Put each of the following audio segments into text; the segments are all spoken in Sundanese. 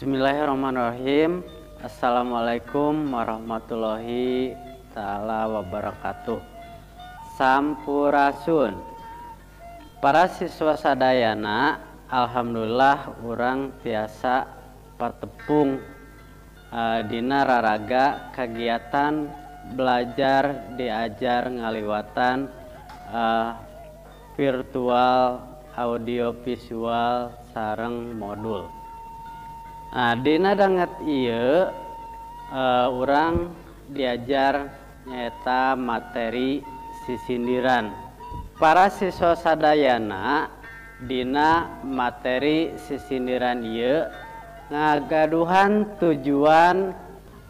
Bismillahirrahmanirrahim. Assalamualaikum warahmatullahi ta'ala wabarakatuh. Sampurasun. Para siswa sadayana, alhamdulillah urang biasa patepung dina raraga kegiatan belajar diajar ngaliwatan virtual audio visual sareng modul. Dina danget ieu urang diajar nyaeta materi sisindiran. Para siswa sadayana dina materi sisindiran ieu ngagaduhan tujuan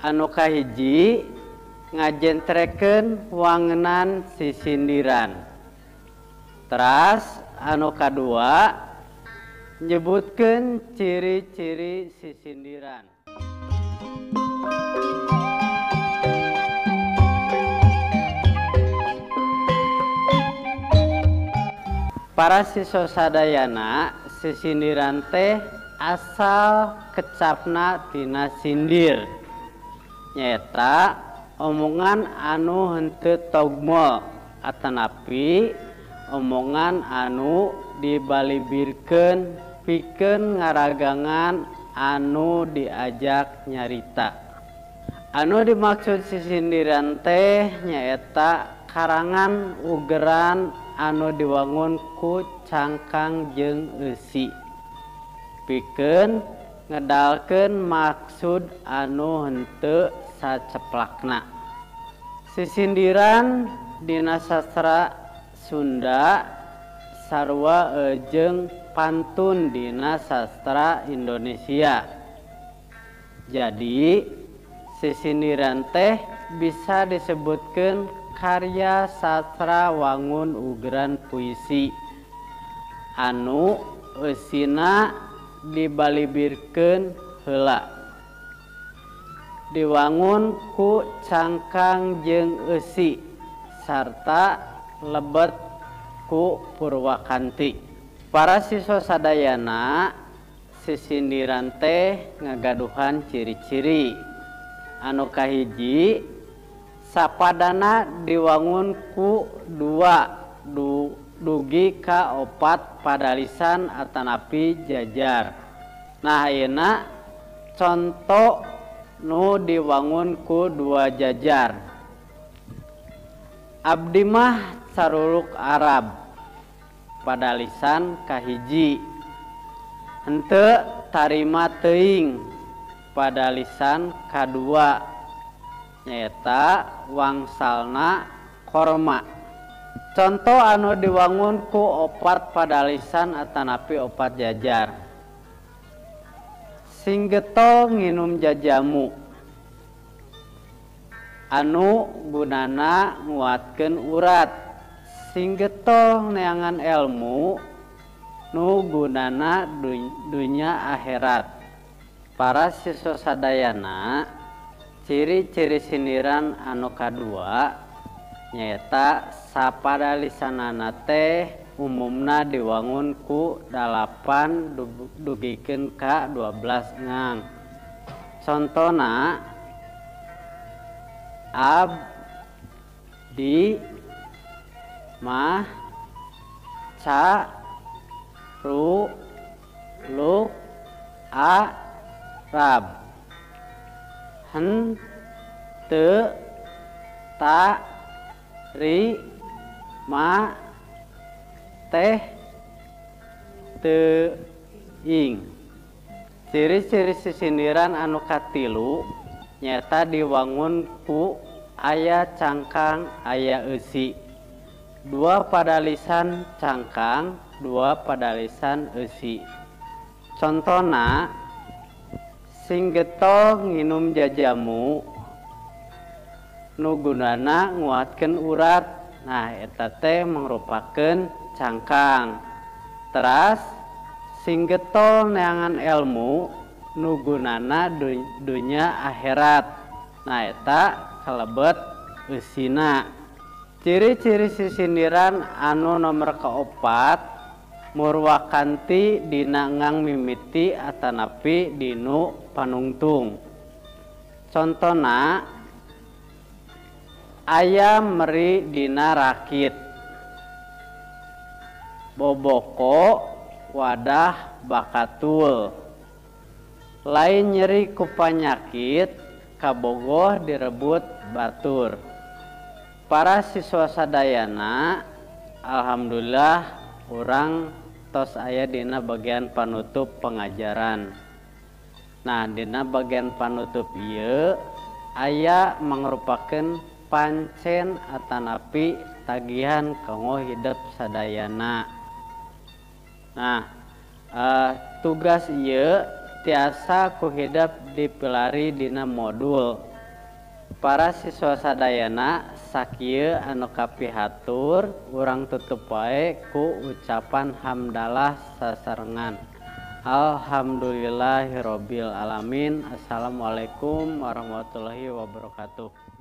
anu kahiji ngajentrekeun wangunan sisindiran. Teras anu kadua nyebutkeun ciri-ciri sisindiran. Para siswa sadayana, sisindiran teh asal kecapna tina sindir. Nyaeta omongan anu henteu togmol atanapi omongan anu dibalibirkeun pikeun ngaragangan anu diajak nyarita. Anu dimaksud sisindiran teh nyaeta karangan ugeran anu diwangun ku cangkang jeung eusi pikeun ngedalkeun maksud anu henteu saceplakna. Sisindiran dina sastra Sunda sarua jeung pantun dina sastra Indonesia. Jadi sisindiran teh bisa disebutkeun karya sastra wangun ugeran puisi anu eusina dibalibirkeun heula diwangun ku cangkang jeung eusi sarta lebet ku purwakanti. Para siswa sadayana, sisindiran teh ngagaduhan ciri-ciri. Anu kahiji sapadana diwangun ku dua dugi ka opat padalisan atanapi jajar. Nah ayeuna contoh nu diwangun ku dua jajar. Abdi mah saruluk Arab padalisan kahiji henteu tarima teuing padalisan kadua nyaeta wangsalna korma. Contoh anu diwangun ku opat padalisan atanapi opat jajar. Singgeto nginum jajamu anu gunana nguatkeun urat. Singgeto neangan ilmu nu gunana dunya akhirat. Para siswa sadayana, ciri-ciri sindiran anu kadua nyaeta sapadalisanana teh umumna diwangun ku 8 dugikeun ka 12 ngang. Contona abdi mah ca ru lu Arab henteu ta ri ma teh teuing. Ciri-ciri sisindiran anu katilu nyata diwangun ku aya cangkang aya eusi. Dua padalisan cangkang, dua padalisan eusi. Contona singgeto nginum jajamu nu gunana nguatkeun urat. Nah eta teh mangrupakeun cangkang. Teras singgeto neangan ilmu nu gunana dunya akhirat. Nah eta kalebet eusina. Ciri-ciri sisindiran anu nomor keopat murwakanti dina ngang mimiti atanapi dinu panungtung. Contona aya meri dina rakit, boboko wadah bakatul, lain nyeri ku panyakit kabogoh direbut batur. Para siswa sadayana alhamdulillah urang tos aya dina bagian panutup pengajaran. Nah dina bagian panutup ieu aya mangrupakeun pancen atanapi tagihan kanggo hidup sadayana. Nah tugas ieu tiasa ku hidup dipilari dina modul. Para siswa sadayana sakieu anu kapihatur urang tutup wae ku ucapan hamdalah sasarengan. Alhamdulillahirabbil alamin. Assalamualaikum warahmatullahi wabarakatuh.